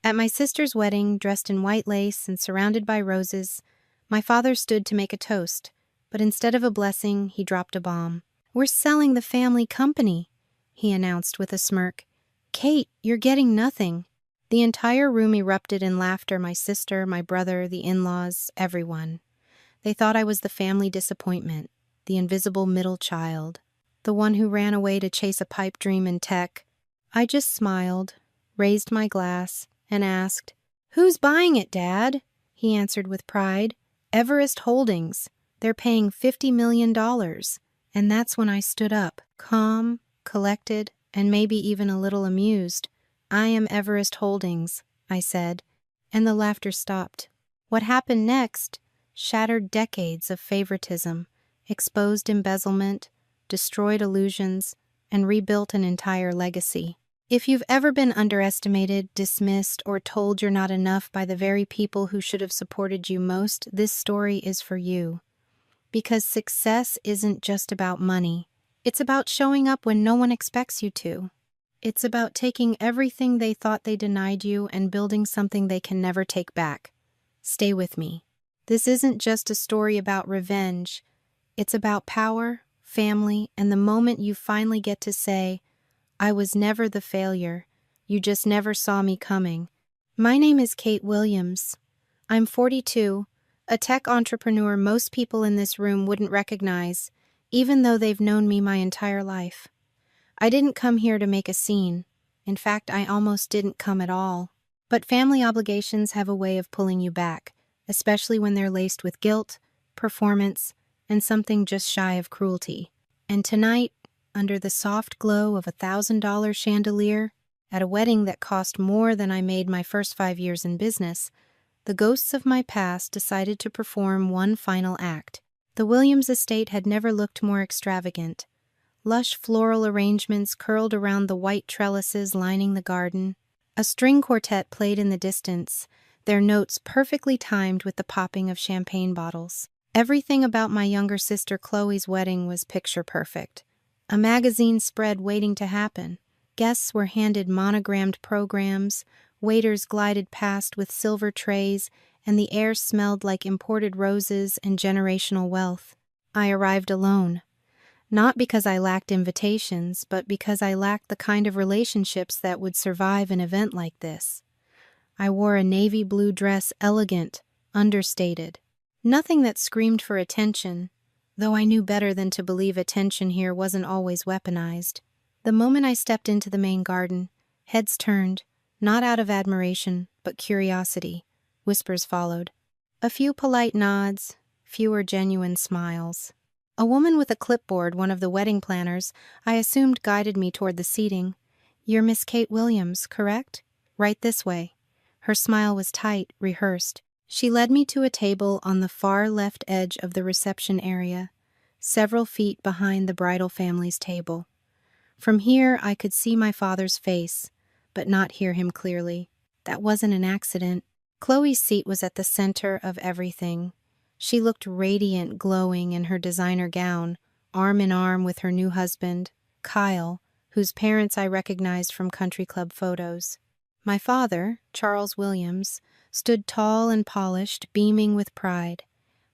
At my sister's wedding, dressed in white lace and surrounded by roses, my father stood to make a toast, but instead of a blessing, he dropped a bomb. "We're selling the family company," he announced with a smirk. "Kate, you're getting nothing." The entire room erupted in laughter, my sister, my brother, the in-laws, everyone. They thought I was the family disappointment, the invisible middle child, the one who ran away to chase a pipe dream in tech. I just smiled, raised my glass, and asked, "Who's buying it, Dad?" He answered with pride, "Everest Holdings. They're paying $50 million. And that's when I stood up, calm, collected, and maybe even a little amused. "I am Everest Holdings," I said, and the laughter stopped. What happened next shattered decades of favoritism, exposed embezzlement, destroyed illusions, and rebuilt an entire legacy. If you've ever been underestimated, dismissed, or told you're not enough by the very people who should have supported you most, this story is for you. Because success isn't just about money. It's about showing up when no one expects you to. It's about taking everything they thought they denied you and building something they can never take back. Stay with me. This isn't just a story about revenge. It's about power, family, and the moment you finally get to say, "I was never the failure. You just never saw me coming." My name is Kate Williams. I'm 42, a tech entrepreneur most people in this room wouldn't recognize, even though they've known me my entire life. I didn't come here to make a scene. In fact, I almost didn't come at all. But family obligations have a way of pulling you back, especially when they're laced with guilt, performance, and something just shy of cruelty. And tonight, under the soft glow of a $1,000 chandelier, at a wedding that cost more than I made my first 5 years in business, the ghosts of my past decided to perform one final act. The Williams estate had never looked more extravagant. Lush floral arrangements curled around the white trellises lining the garden. A string quartet played in the distance, their notes perfectly timed with the popping of champagne bottles. Everything about my younger sister Chloe's wedding was picture perfect. A magazine spread waiting to happen. Guests were handed monogrammed programs, waiters glided past with silver trays, and the air smelled like imported roses and generational wealth. I arrived alone. Not because I lacked invitations, but because I lacked the kind of relationships that would survive an event like this. I wore a navy blue dress, elegant, understated. Nothing that screamed for attention, though I knew better than to believe attention here wasn't always weaponized. The moment I stepped into the main garden, heads turned, not out of admiration, but curiosity. Whispers followed. A few polite nods, fewer genuine smiles. A woman with a clipboard, one of the wedding planners, I assumed guided me toward the seating. "You're Miss Kate Williams, correct? Right this way." Her smile was tight, rehearsed. She led me to a table on the far left edge of the reception area, several feet behind the bridal family's table. From here, I could see my father's face, but not hear him clearly. That wasn't an accident. Chloe's seat was at the center of everything. She looked radiant, glowing in her designer gown, arm in arm with her new husband, Kyle, whose parents I recognized from country club photos. My father, Charles Williams, stood tall and polished, beaming with pride.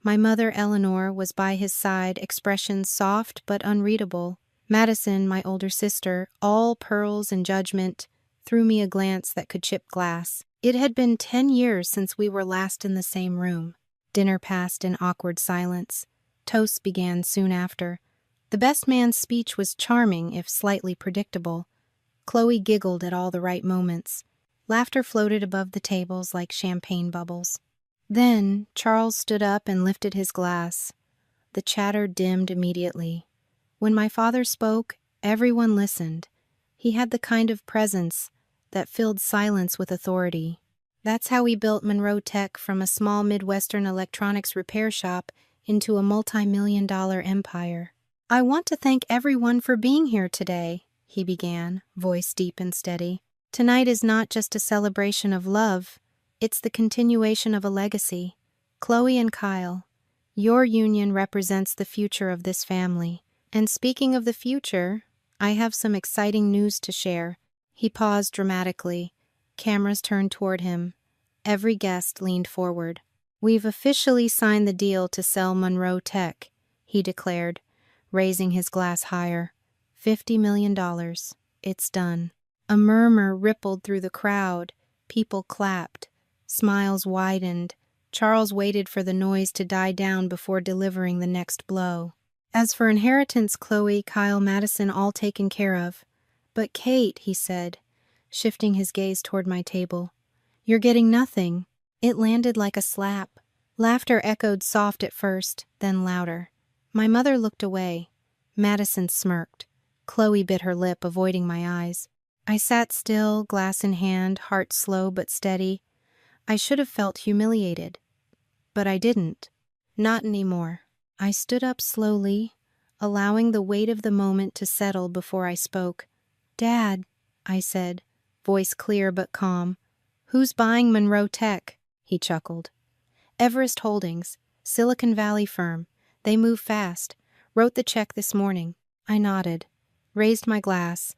My mother, Eleanor, was by his side, expression soft but unreadable. Madison, my older sister, all pearls and judgment, threw me a glance that could chip glass. It had been 10 years since we were last in the same room. Dinner passed in awkward silence. Toasts began soon after. The best man's speech was charming, if slightly predictable. Chloe giggled at all the right moments. Laughter floated above the tables like champagne bubbles. Then Charles stood up and lifted his glass. The chatter dimmed immediately. When my father spoke, everyone listened. He had the kind of presence that filled silence with authority. That's how we built Monroe Tech from a small Midwestern electronics repair shop into a multi-million-dollar empire. "I want to thank everyone for being here today," he began, voice deep and steady. "Tonight is not just a celebration of love, it's the continuation of a legacy. Chloe and Kyle, your union represents the future of this family. And speaking of the future, I have some exciting news to share." He paused dramatically. Cameras turned toward him. Every guest leaned forward. "We've officially signed the deal to sell Monroe Tech," he declared, raising his glass higher. $50 million. It's done. A murmur rippled through the crowd. People clapped. Smiles widened. Charles waited for the noise to die down before delivering the next blow. "As for inheritance, Chloe, Kyle, Madison, all taken care of. But Kate," he said, shifting his gaze toward my table, "you're getting nothing." It landed like a slap. Laughter echoed soft at first, then louder. My mother looked away. Madison smirked. Chloe bit her lip, avoiding my eyes. I sat still, glass in hand, heart slow but steady. I should have felt humiliated. But I didn't. Not anymore. I stood up slowly, allowing the weight of the moment to settle before I spoke. "Dad," I said, voice clear but calm, "who's buying Monroe Tech?" He chuckled. "Everest Holdings, Silicon Valley firm. They move fast. Wrote the check this morning." I nodded, raised my glass.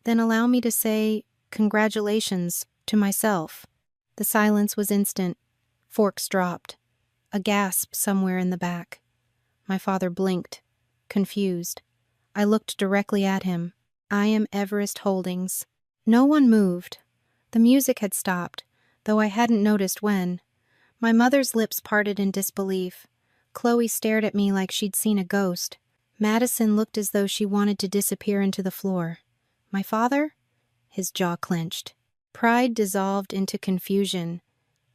"Then allow me to say congratulations to myself." The silence was instant. Forks dropped. A gasp somewhere in the back. My father blinked, confused. I looked directly at him. "I am Everest Holdings." No one moved. The music had stopped, though I hadn't noticed when. My mother's lips parted in disbelief. Chloe stared at me like she'd seen a ghost. Madison looked as though she wanted to disappear into the floor. My father? His jaw clenched. Pride dissolved into confusion.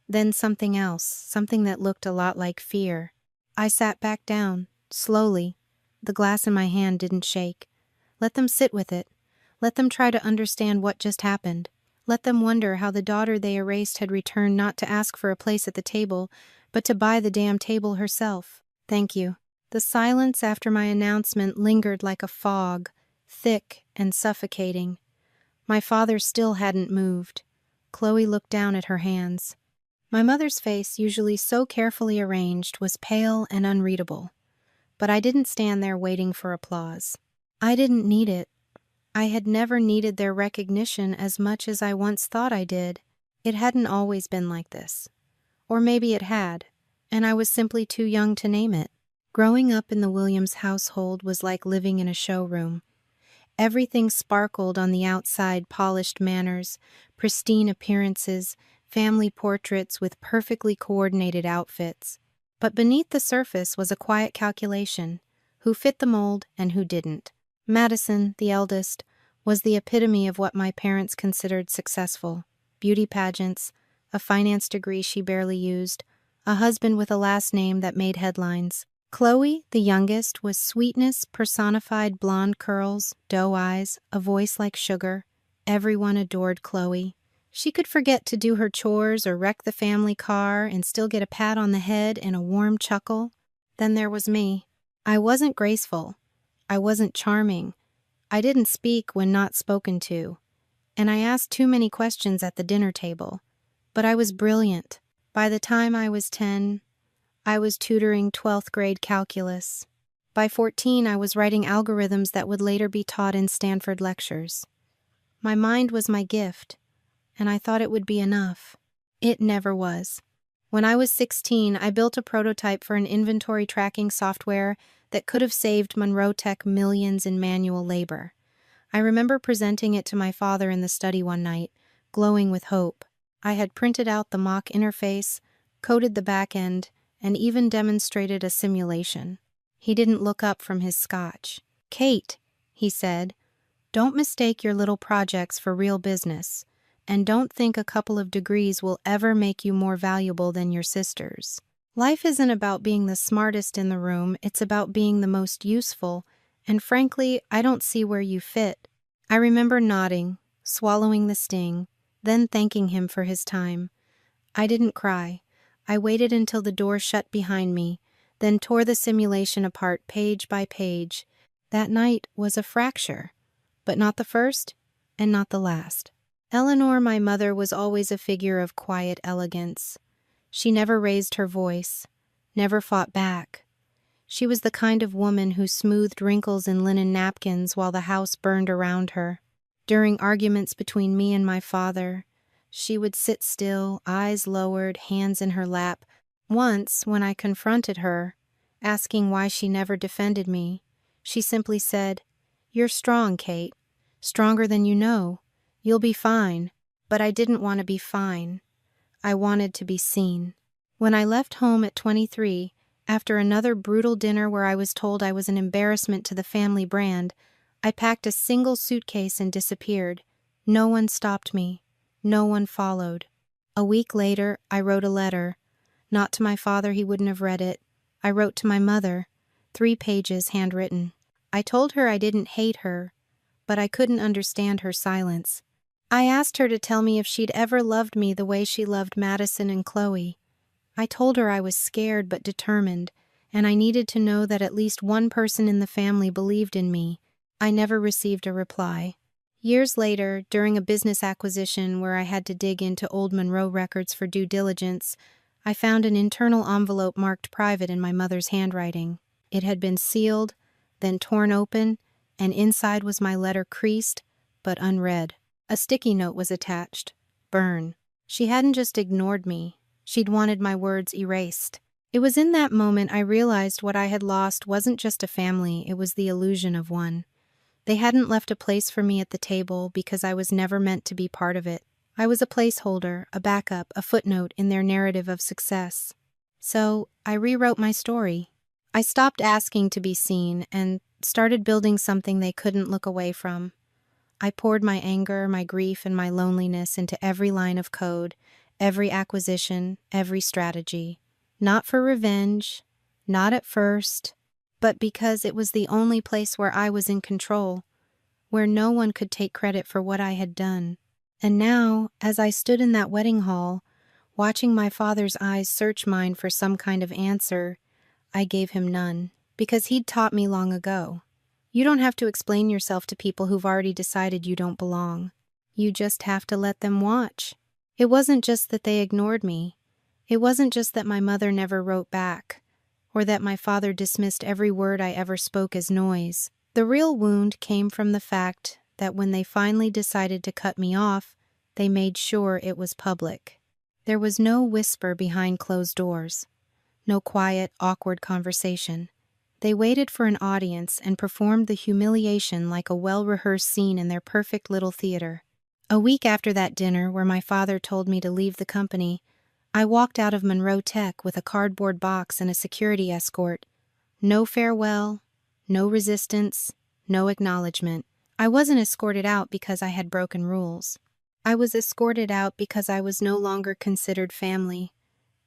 Then something else, something that looked a lot like fear. I sat back down, slowly. The glass in my hand didn't shake. Let them sit with it. Let them try to understand what just happened. Let them wonder how the daughter they erased had returned not to ask for a place at the table, but to buy the damn table herself. "Thank you." The silence after my announcement lingered like a fog, thick and suffocating. My father still hadn't moved. Chloe looked down at her hands. My mother's face, usually so carefully arranged, was pale and unreadable. But I didn't stand there waiting for applause. I didn't need it. I had never needed their recognition as much as I once thought I did. It hadn't always been like this. Or maybe it had, and I was simply too young to name it. Growing up in the Williams household was like living in a showroom. Everything sparkled on the outside: polished manners, pristine appearances, family portraits with perfectly coordinated outfits. But beneath the surface was a quiet calculation: who fit the mold and who didn't. Madison, the eldest, was the epitome of what my parents considered successful. Beauty pageants, a finance degree she barely used, a husband with a last name that made headlines. Chloe, the youngest, was sweetness personified: blonde curls, doe eyes, a voice like sugar. Everyone adored Chloe. She could forget to do her chores or wreck the family car and still get a pat on the head and a warm chuckle. Then there was me. I wasn't graceful. I wasn't charming. I didn't speak when not spoken to. And I asked too many questions at the dinner table. But I was brilliant. By the time I was 10, I was tutoring 12th grade calculus. By 14, I was writing algorithms that would later be taught in Stanford lectures. My mind was my gift, and I thought it would be enough. It never was. When I was 16, I built a prototype for an inventory tracking software that could have saved Monroe Tech millions in manual labor. I remember presenting it to my father in the study one night, glowing with hope. I had printed out the mock interface, coded the back end, and even demonstrated a simulation. He didn't look up from his scotch. "Kate," he said, "don't mistake your little projects for real business, and don't think a couple of degrees will ever make you more valuable than your sisters. Life isn't about being the smartest in the room, it's about being the most useful, and frankly, I don't see where you fit." I remember nodding, swallowing the sting, then thanking him for his time. I didn't cry. I waited until the door shut behind me, then tore the simulation apart page by page. That night was a fracture, but not the first and not the last. Eleanor, my mother, was always a figure of quiet elegance. She never raised her voice, never fought back. She was the kind of woman who smoothed wrinkles in linen napkins while the house burned around her. During arguments between me and my father, She would sit still, eyes lowered, hands in her lap. Once, when I confronted her, asking why she never defended me, she simply said, "You're strong, Kate. Stronger than you know. You'll be fine." But I didn't want to be fine. I wanted to be seen. When I left home at 23, after another brutal dinner where I was told I was an embarrassment to the family brand, I packed a single suitcase and disappeared. No one stopped me. No one followed. A week later, I wrote a letter. Not to my father, he wouldn't have read it. I wrote to my mother, 3 pages handwritten. I told her I didn't hate her, but I couldn't understand her silence. I asked her to tell me if she'd ever loved me the way she loved Madison and Chloe. I told her I was scared but determined, and I needed to know that at least one person in the family believed in me. I never received a reply. Years later, during a business acquisition where I had to dig into old Monroe records for due diligence, I found an internal envelope marked private in my mother's handwriting. It had been sealed, then torn open, and inside was my letter creased, but unread. A sticky note was attached. Burn. She hadn't just ignored me. She'd wanted my words erased. It was in that moment I realized what I had lost wasn't just a family, it was the illusion of one. They hadn't left a place for me at the table because I was never meant to be part of it. I was a placeholder, a backup, a footnote in their narrative of success. So I rewrote my story. I stopped asking to be seen and started building something they couldn't look away from. I poured my anger, my grief, and my loneliness into every line of code, every acquisition, every strategy. Not for revenge, not at first, but because it was the only place where I was in control, where no one could take credit for what I had done. And now, as I stood in that wedding hall, watching my father's eyes search mine for some kind of answer, I gave him none, because he'd taught me long ago. You don't have to explain yourself to people who've already decided you don't belong. You just have to let them watch. It wasn't just that they ignored me. It wasn't just that my mother never wrote back, or that my father dismissed every word I ever spoke as noise. The real wound came from the fact that when they finally decided to cut me off, they made sure it was public. There was no whisper behind closed doors, no quiet, awkward conversation. They waited for an audience and performed the humiliation like a well-rehearsed scene in their perfect little theater. A week after that dinner, where my father told me to leave the company, I walked out of Monroe Tech with a cardboard box and a security escort. No farewell, no resistance, no acknowledgement. I wasn't escorted out because I had broken rules. I was escorted out because I was no longer considered family.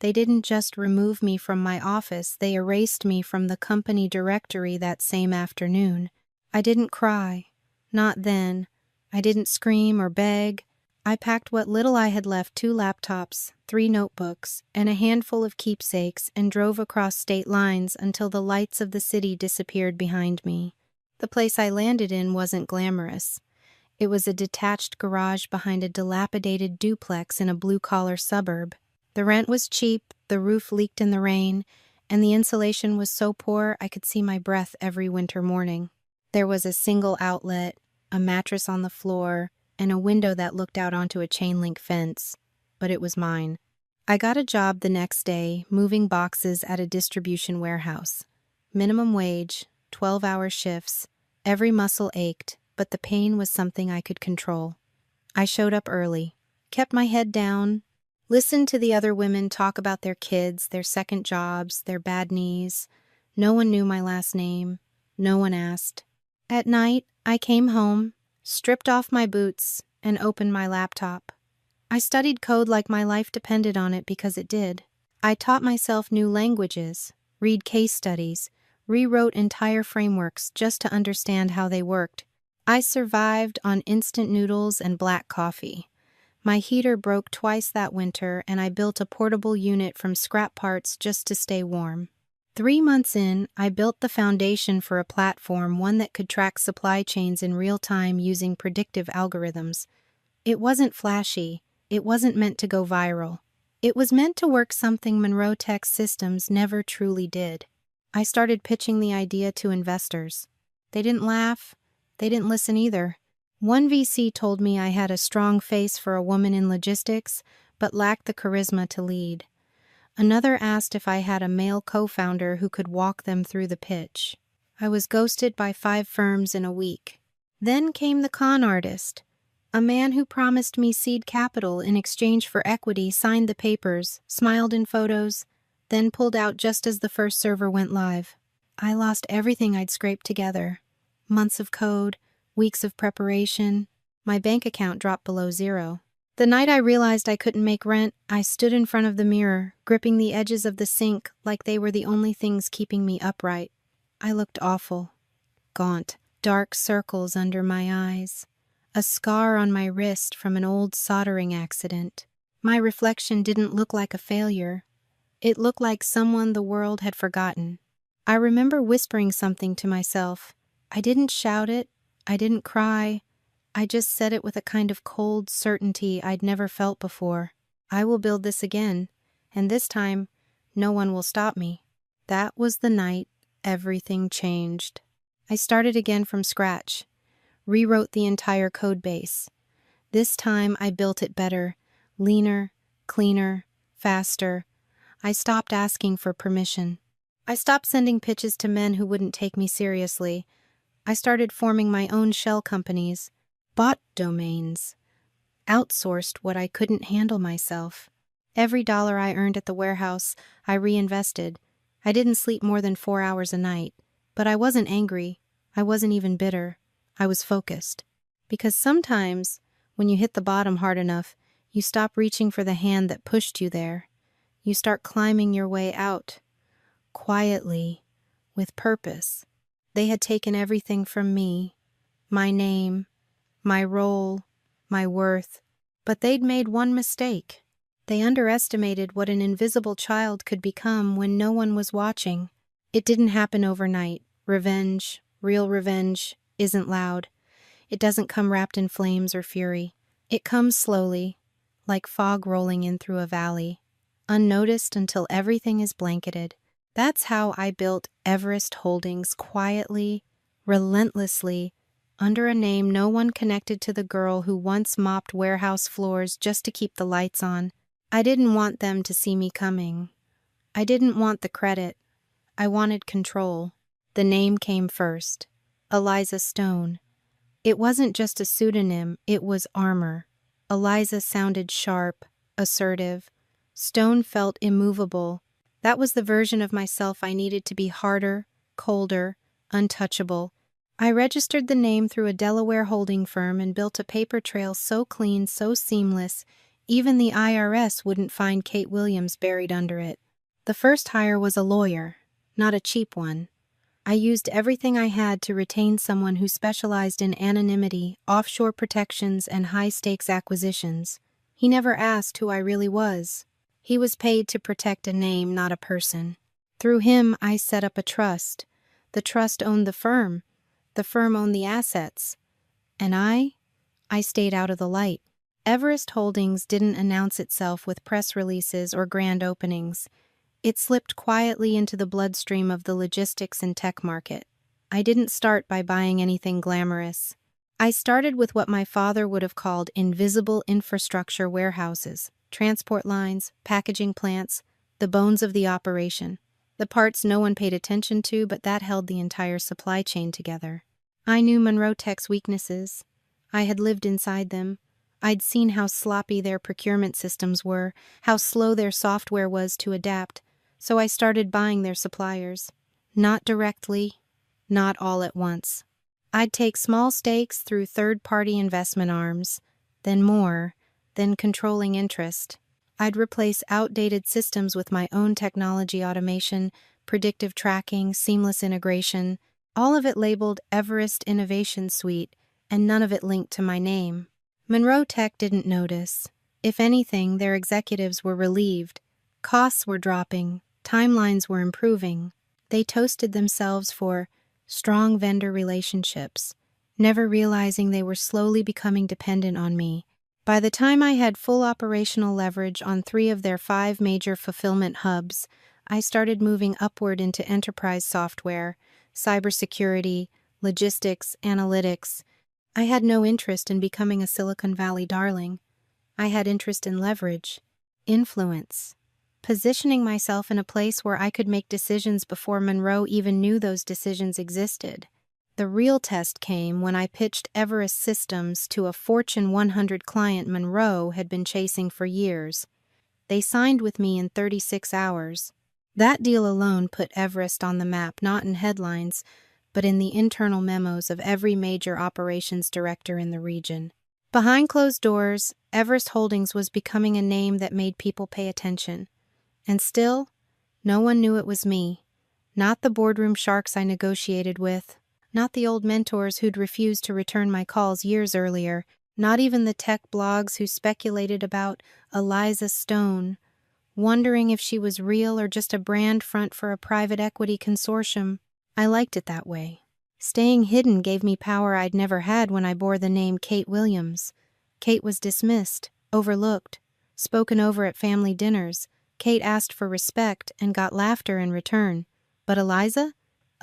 They didn't just remove me from my office, they erased me from the company directory that same afternoon. I didn't cry. Not then. I didn't scream or beg. I packed what little I had left, 2 laptops, 3 notebooks, and a handful of keepsakes and drove across state lines until the lights of the city disappeared behind me. The place I landed in wasn't glamorous. It was a detached garage behind a dilapidated duplex in a blue-collar suburb. The rent was cheap, the roof leaked in the rain, and the insulation was so poor I could see my breath every winter morning. There was a single outlet, a mattress on the floor, and a window that looked out onto a chain-link fence, but it was mine. I got a job the next day, moving boxes at a distribution warehouse. Minimum wage, 12-hour shifts. Every muscle ached, but the pain was something I could control. I showed up early, kept my head down, listened to the other women talk about their kids, their second jobs, their bad knees. No one knew my last name. No one asked. At night, I came home, stripped off my boots, and opened my laptop. I studied code like my life depended on it because it did. I taught myself new languages, read case studies, rewrote entire frameworks just to understand how they worked. I survived on instant noodles and black coffee. My heater broke twice that winter, and I built a portable unit from scrap parts just to stay warm. 3 months in, I built the foundation for a platform, one that could track supply chains in real time using predictive algorithms. It wasn't flashy. It wasn't meant to go viral. It was meant to work something Monroe Tech Systems never truly did. I started pitching the idea to investors. They didn't laugh. They didn't listen either. One VC told me I had a strong face for a woman in logistics, but lacked the charisma to lead. Another asked if I had a male co-founder who could walk them through the pitch. I was ghosted by 5 firms in a week. Then came the con artist. A man who promised me seed capital in exchange for equity signed the papers, smiled in photos, then pulled out just as the first server went live. I lost everything I'd scraped together. Months of code, weeks of preparation. My bank account dropped below zero. The night I realized I couldn't make rent, I stood in front of the mirror, gripping the edges of the sink like they were the only things keeping me upright. I looked awful. Gaunt, dark circles under my eyes. A scar on my wrist from an old soldering accident. My reflection didn't look like a failure. It looked like someone the world had forgotten. I remember whispering something to myself. I didn't shout it. I didn't cry. I just said it with a kind of cold certainty I'd never felt before. I will build this again, and this time, no one will stop me. That was the night everything changed. I started again from scratch, rewrote the entire code base. This time I built it better, leaner, cleaner, faster. I stopped asking for permission. I stopped sending pitches to men who wouldn't take me seriously. I started forming my own shell companies, bought domains, outsourced what I couldn't handle myself. Every dollar I earned at the warehouse, I reinvested. I didn't sleep more than 4 hours a night, but I wasn't angry. I wasn't even bitter. I was focused. Because sometimes, when you hit the bottom hard enough, you stop reaching for the hand that pushed you there. You start climbing your way out, quietly, with purpose. They had taken everything from me, my name, my role, my worth, but they'd made one mistake. They underestimated what an invisible child could become when no one was watching. It didn't happen overnight. Revenge, real revenge, isn't loud. It doesn't come wrapped in flames or fury. It comes slowly, like fog rolling in through a valley, unnoticed until everything is blanketed. That's how I built Everest Holdings quietly, relentlessly, under a name no one connected to the girl who once mopped warehouse floors just to keep the lights on. I didn't want them to see me coming. I didn't want the credit. I wanted control. The name came first. Eliza Stone. It wasn't just a pseudonym, it was armor. Eliza sounded sharp, assertive. Stone felt immovable. That was the version of myself I needed to be harder, colder, untouchable. I registered the name through a Delaware holding firm and built a paper trail so clean, so seamless, even the IRS wouldn't find Kate Williams buried under it. The first hire was a lawyer, not a cheap one. I used everything I had to retain someone who specialized in anonymity, offshore protections, and high-stakes acquisitions. He never asked who I really was. He was paid to protect a name, not a person. Through him, I set up a trust. The trust owned the firm. The firm owned the assets. And I stayed out of the light. Everest Holdings didn't announce itself with press releases or grand openings. It slipped quietly into the bloodstream of the logistics and tech market. I didn't start by buying anything glamorous. I started with what my father would have called invisible infrastructure warehouses, transport lines, packaging plants, the bones of the operation. The parts no one paid attention to, but that held the entire supply chain together. I knew Monroe Tech's weaknesses. I had lived inside them. I'd seen how sloppy their procurement systems were, how slow their software was to adapt, so I started buying their suppliers. Not directly, not all at once. I'd take small stakes through third-party investment arms, then more, then controlling interest. I'd replace outdated systems with my own technology automation, predictive tracking, seamless integration, all of it labeled Everest Innovation Suite, and none of it linked to my name. Monroe Tech didn't notice. If anything, their executives were relieved. Costs were dropping, timelines were improving. They toasted themselves for strong vendor relationships, never realizing they were slowly becoming dependent on me. By the time I had full operational leverage on 3 of their 5 major fulfillment hubs, I started moving upward into enterprise software, cybersecurity, logistics, analytics. I had no interest in becoming a Silicon Valley darling. I had interest in leverage, influence, positioning myself in a place where I could make decisions before Monroe even knew those decisions existed. The real test came when I pitched Everest Systems to a Fortune 100 client Monroe had been chasing for years. They signed with me in 36 hours. That deal alone put Everest on the map, not in headlines, but in the internal memos of every major operations director in the region. Behind closed doors, Everest Holdings was becoming a name that made people pay attention. And still, no one knew it was me. Not the boardroom sharks I negotiated with, not the old mentors who'd refused to return my calls years earlier, not even the tech blogs who speculated about Eliza Stone, wondering if she was real or just a brand front for a private equity consortium. I liked it that way. Staying hidden gave me power I'd never had when I bore the name Kate Williams. Kate was dismissed, overlooked, spoken over at family dinners. Kate asked for respect and got laughter in return. But Eliza?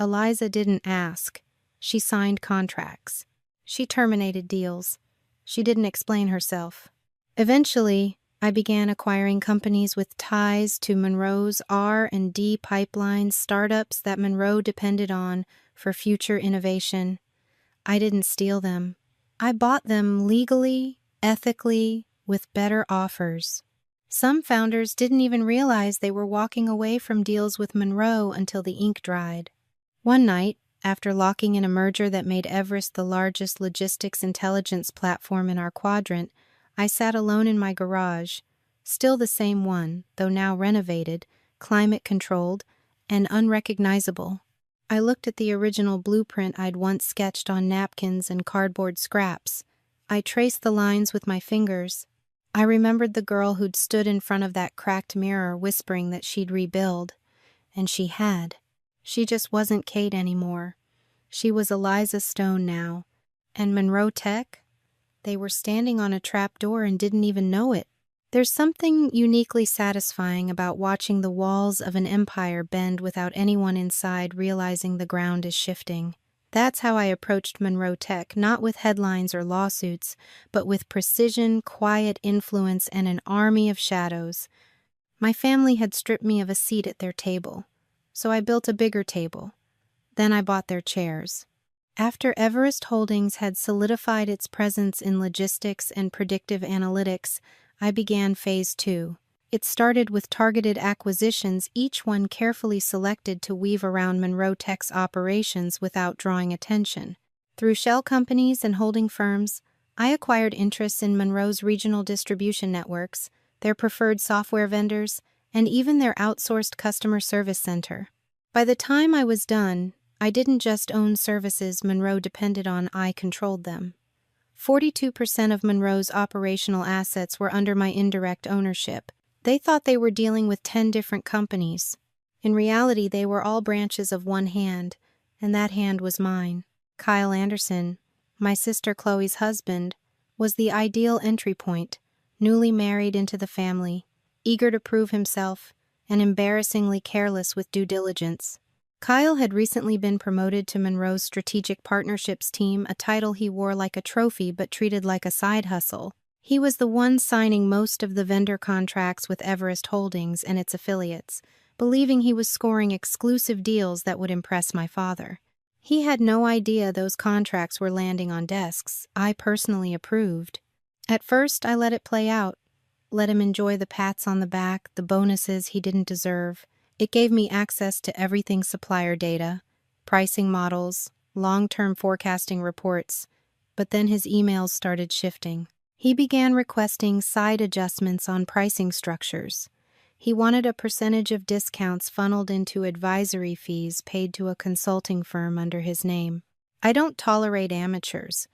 Eliza didn't ask. She signed contracts. She terminated deals. She didn't explain herself. Eventually, I began acquiring companies with ties to Monroe's R&D pipeline, startups that Monroe depended on for future innovation. I didn't steal them. I bought them legally, ethically, with better offers. Some founders didn't even realize they were walking away from deals with Monroe until the ink dried. One night, after locking in a merger that made Everest the largest logistics intelligence platform in our quadrant, I sat alone in my garage, still the same one, though now renovated, climate-controlled, and unrecognizable. I looked at the original blueprint I'd once sketched on napkins and cardboard scraps. I traced the lines with my fingers. I remembered the girl who'd stood in front of that cracked mirror whispering that she'd rebuild. And she had. She just wasn't Kate anymore. She was Eliza Stone now. And Monroe Tech? They were standing on a trapdoor and didn't even know it. There's something uniquely satisfying about watching the walls of an empire bend without anyone inside realizing the ground is shifting. That's how I approached Monroe Tech, not with headlines or lawsuits, but with precision, quiet influence, and an army of shadows. My family had stripped me of a seat at their table, so I built a bigger table. Then I bought their chairs. After Everest Holdings had solidified its presence in logistics and predictive analytics, I began Phase 2. It started with targeted acquisitions, each one carefully selected to weave around Monroe Tech's operations without drawing attention. Through shell companies and holding firms, I acquired interests in Monroe's regional distribution networks, their preferred software vendors, and even their outsourced customer service center. By the time I was done, I didn't just own services Monroe depended on, I controlled them. 42% of Monroe's operational assets were under my indirect ownership. They thought they were dealing with 10 different companies. In reality, they were all branches of one hand, and that hand was mine. Kyle Anderson, my sister Chloe's husband, was the ideal entry point, newly married into the family, eager to prove himself, and embarrassingly careless with due diligence. Kyle had recently been promoted to Monroe's Strategic Partnerships team, a title he wore like a trophy but treated like a side hustle. He was the one signing most of the vendor contracts with Everest Holdings and its affiliates, believing he was scoring exclusive deals that would impress my father. He had no idea those contracts were landing on desks I personally approved. At first, I let it play out, let him enjoy the pats on the back, the bonuses he didn't deserve. It gave me access to everything: supplier data, pricing models, long-term forecasting reports. But then his emails started shifting. He began requesting side adjustments on pricing structures. He wanted a percentage of discounts funneled into advisory fees paid to a consulting firm under his name. I don't tolerate amateurs,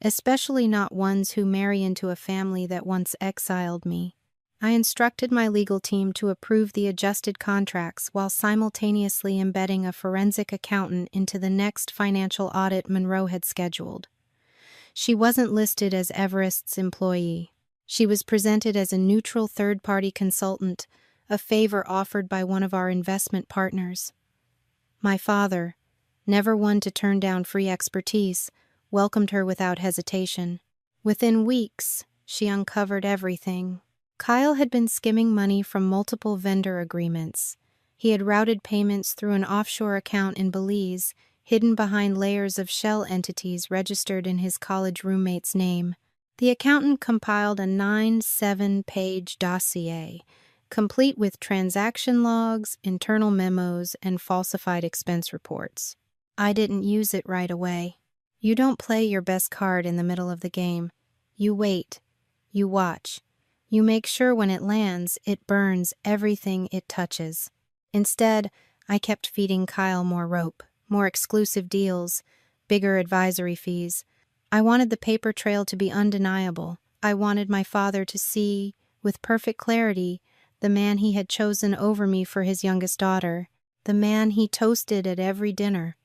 especially not ones who marry into a family that once exiled me. I instructed my legal team to approve the adjusted contracts while simultaneously embedding a forensic accountant into the next financial audit Monroe had scheduled. She wasn't listed as Everest's employee. She was presented as a neutral third-party consultant, a favor offered by one of our investment partners. My father, never one to turn down free expertise, welcomed her without hesitation. Within weeks, she uncovered everything. Kyle had been skimming money from multiple vendor agreements. He had routed payments through an offshore account in Belize, hidden behind layers of shell entities registered in his college roommate's name. The accountant compiled a 97-page dossier, complete with transaction logs, internal memos, and falsified expense reports. I didn't use it right away. You don't play your best card in the middle of the game. You wait. You watch. You make sure when it lands, it burns everything it touches. Instead, I kept feeding Kyle more rope, more exclusive deals, bigger advisory fees. I wanted the paper trail to be undeniable. I wanted my father to see, with perfect clarity, the man he had chosen over me for his youngest daughter, the man he toasted at every dinner,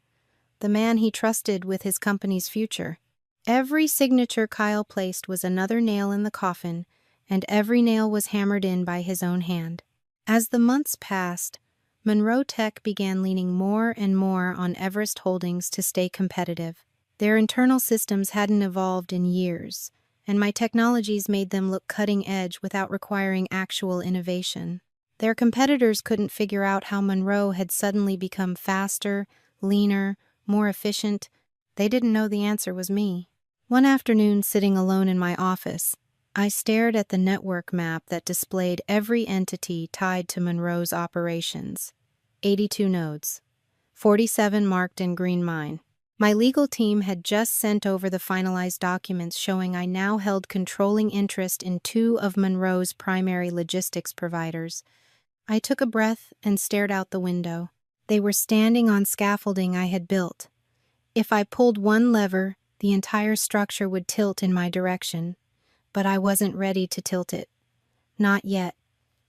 the man he trusted with his company's future. Every signature Kyle placed was another nail in the coffin, and every nail was hammered in by his own hand. As the months passed, Monroe Tech began leaning more and more on Everest Holdings to stay competitive. Their internal systems hadn't evolved in years, and my technologies made them look cutting edge without requiring actual innovation. Their competitors couldn't figure out how Monroe had suddenly become faster, leaner, more efficient. They didn't know the answer was me. One afternoon, sitting alone in my office, I stared at the network map that displayed every entity tied to Monroe's operations. 82 nodes, 47 marked in green mine. My legal team had just sent over the finalized documents showing I now held controlling interest in 2 of Monroe's primary logistics providers. I took a breath and stared out the window. They were standing on scaffolding I had built. If I pulled one lever, the entire structure would tilt in my direction. But I wasn't ready to tilt it. Not yet.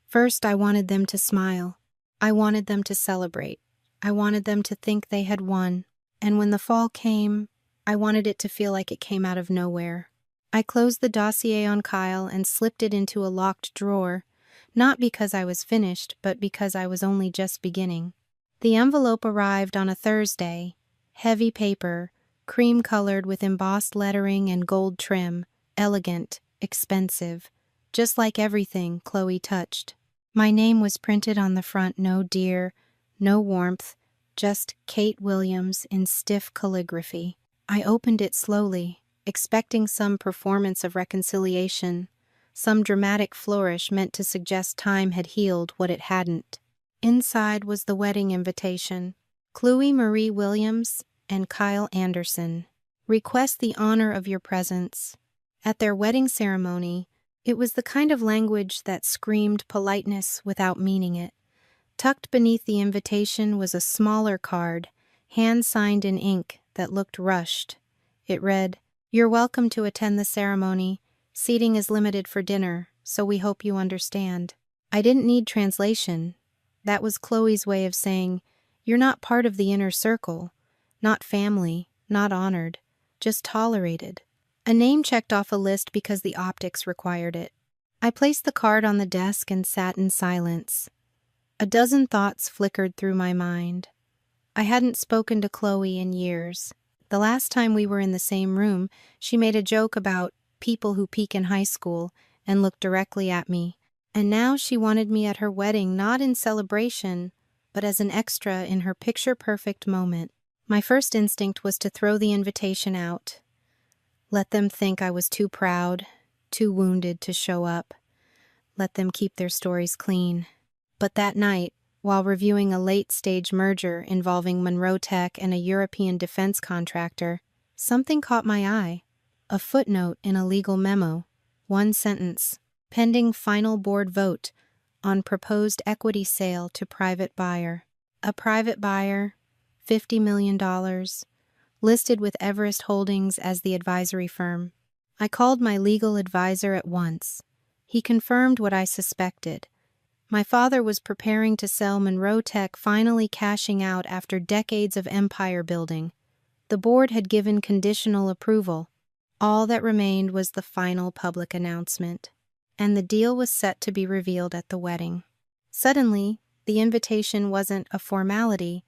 First, I wanted them to smile. I wanted them to celebrate. I wanted them to think they had won. And when the fall came, I wanted it to feel like it came out of nowhere. I closed the dossier on Kyle and slipped it into a locked drawer, not because I was finished, but because I was only just beginning. The envelope arrived on a Thursday, heavy paper, cream-colored with embossed lettering and gold trim, elegant, expensive, just like everything Chloe touched. My name was printed on the front, no deer, no warmth, just Kate Williams in stiff calligraphy. I opened it slowly, expecting some performance of reconciliation, some dramatic flourish meant to suggest time had healed what it hadn't. Inside was the wedding invitation. Chloe Marie Williams and Kyle Anderson. Request the honor of your presence. At their wedding ceremony, it was the kind of language that screamed politeness without meaning it. Tucked beneath the invitation was a smaller card, hand-signed in ink, that looked rushed. It read, "You're welcome to attend the ceremony. Seating is limited for dinner, so we hope you understand." I didn't need translation. That was Chloe's way of saying, "You're not part of the inner circle, not family, not honored, just tolerated." A name checked off a list because the optics required it. I placed the card on the desk and sat in silence. A dozen thoughts flickered through my mind. I hadn't spoken to Chloe in years. The last time we were in the same room, she made a joke about people who peak in high school and looked directly at me. And now she wanted me at her wedding, not in celebration, but as an extra in her picture-perfect moment. My first instinct was to throw the invitation out. Let them think I was too proud, too wounded to show up. Let them keep their stories clean. But that night, while reviewing a late-stage merger involving Monroe Tech and a European defense contractor, something caught my eye. A footnote in a legal memo. One sentence. Pending final board vote on proposed equity sale to private buyer. A private buyer, $50 million, listed with Everest Holdings as the advisory firm. I called my legal advisor at once. He confirmed what I suspected. My father was preparing to sell Monroe Tech, finally cashing out after decades of empire building. The board had given conditional approval. All that remained was the final public announcement, and the deal was set to be revealed at the wedding. Suddenly, the invitation wasn't a formality,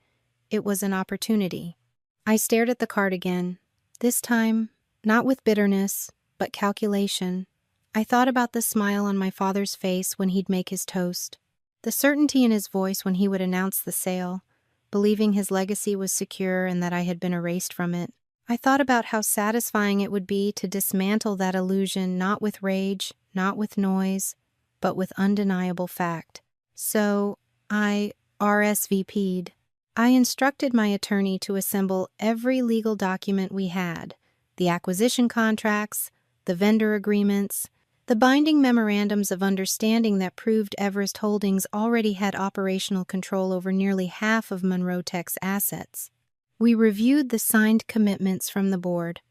it was an opportunity. I stared at the card again. This time, not with bitterness, but calculation. I thought about the smile on my father's face when he'd make his toast, the certainty in his voice when he would announce the sale, believing his legacy was secure and that I had been erased from it. I thought about how satisfying it would be to dismantle that illusion not with rage, not with noise, but with undeniable fact. So, I RSVP'd. I instructed my attorney to assemble every legal document we had, the acquisition contracts, the vendor agreements, the binding memorandums of understanding that proved Everest Holdings already had operational control over nearly half of Monroe Tech's assets. We reviewed the signed commitments from the board.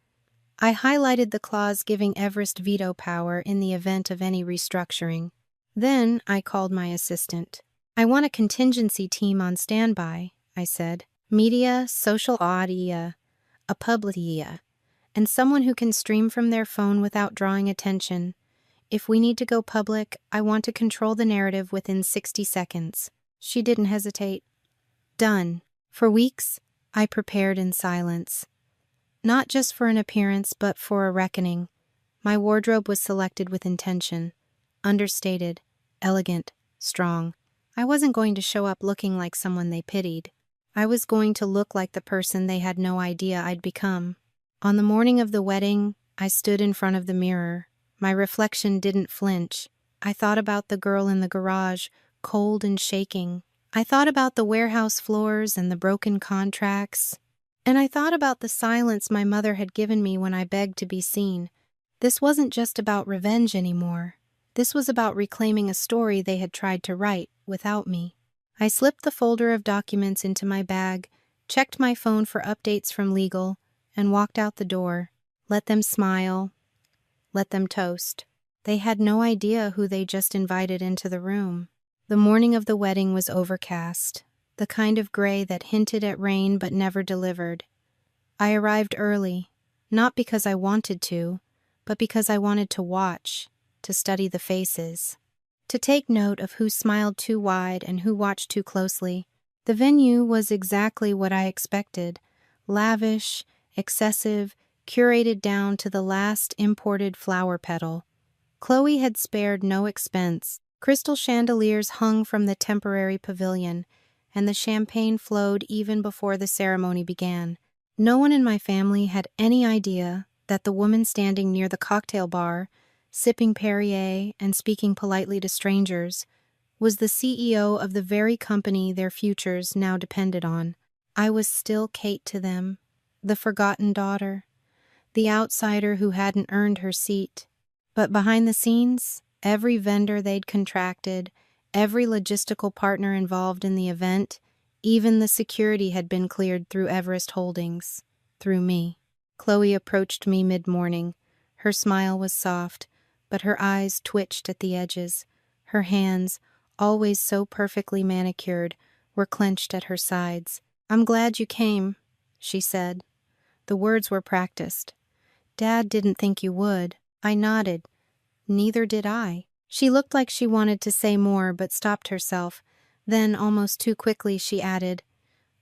I highlighted the clause giving Everest veto power in the event of any restructuring. Then I called my assistant. "I want a contingency team on standby," I said. "Media, social audio, a publicia, and someone who can stream from their phone without drawing attention. If we need to go public, I want to control the narrative within 60 seconds. She didn't hesitate. Done. For weeks, I prepared in silence. Not just for an appearance, but for a reckoning. My wardrobe was selected with intention. Understated, elegant, strong. I wasn't going to show up looking like someone they pitied. I was going to look like the person they had no idea I'd become. On the morning of the wedding, I stood in front of the mirror. My reflection didn't flinch. I thought about the girl in the garage, cold and shaking. I thought about the warehouse floors and the broken contracts. And I thought about the silence my mother had given me when I begged to be seen. This wasn't just about revenge anymore. This was about reclaiming a story they had tried to write without me. I slipped the folder of documents into my bag, checked my phone for updates from legal, and walked out the door. Let them smile. Let them toast. They had no idea who they just invited into the room. The morning of the wedding was overcast, the kind of gray that hinted at rain but never delivered. I arrived early, not because I wanted to, but because I wanted to watch, to study the faces, to take note of who smiled too wide and who watched too closely. The venue was exactly what I expected: lavish, excessive, curated down to the last imported flower petal. Chloe had spared no expense. Crystal chandeliers hung from the temporary pavilion, and the champagne flowed even before the ceremony began. No one in my family had any idea that the woman standing near the cocktail bar, sipping Perrier and speaking politely to strangers, was the CEO of the very company their futures now depended on. I was still Kate to them, the forgotten daughter, the outsider who hadn't earned her seat. But behind the scenes, every vendor they'd contracted, every logistical partner involved in the event, even the security had been cleared through Everest Holdings, through me. Chloe approached me mid-morning. Her smile was soft, but her eyes twitched at the edges. Her hands, always so perfectly manicured, were clenched at her sides. "I'm glad you came," she said. The words were practiced. "Dad didn't think you would." I nodded. Neither did I. She looked like she wanted to say more, but stopped herself. Then, almost too quickly, she added,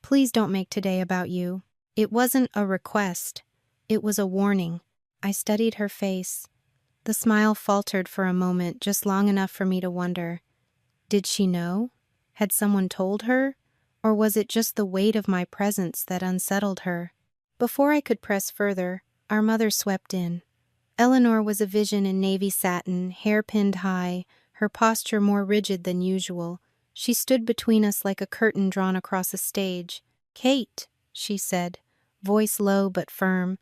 "Please don't make today about you." It wasn't a request. It was a warning. I studied her face. The smile faltered for a moment, just long enough for me to wonder. Did she know? Had someone told her? Or was it just the weight of my presence that unsettled her? Before I could press further, our mother swept in. Eleanor was a vision in navy satin, hair pinned high, her posture more rigid than usual. She stood between us like a curtain drawn across a stage. "Kate," she said, voice low but firm,